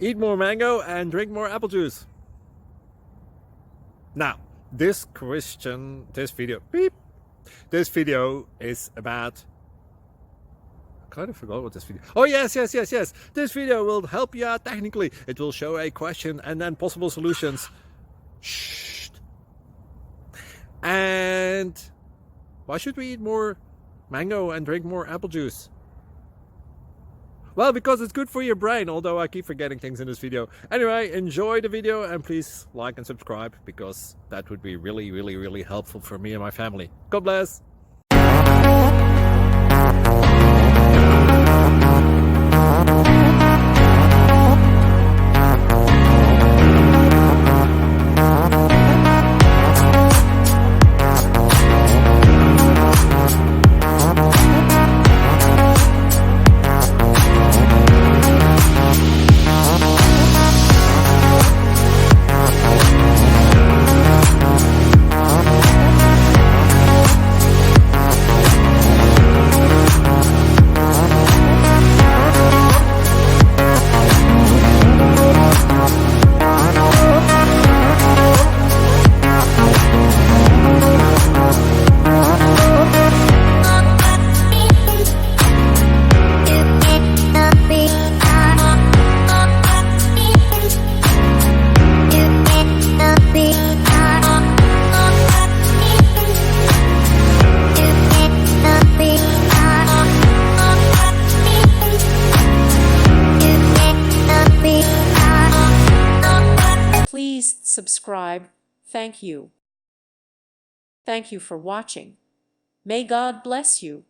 Eat more mango and drink more apple juice. Now, this video is about, I kind of forgot what this video. Oh yes. This video will help you out technically. It will show a question and then possible solutions. Shh. And why should we eat more mango and drink more apple juice? Well, because it's good for your brain, although I keep forgetting things in this video. Anyway, enjoy the video and please like and subscribe, because that would be really helpful for me and my family. God bless! Please subscribe. Thank you. Thank you for watching. May God bless you.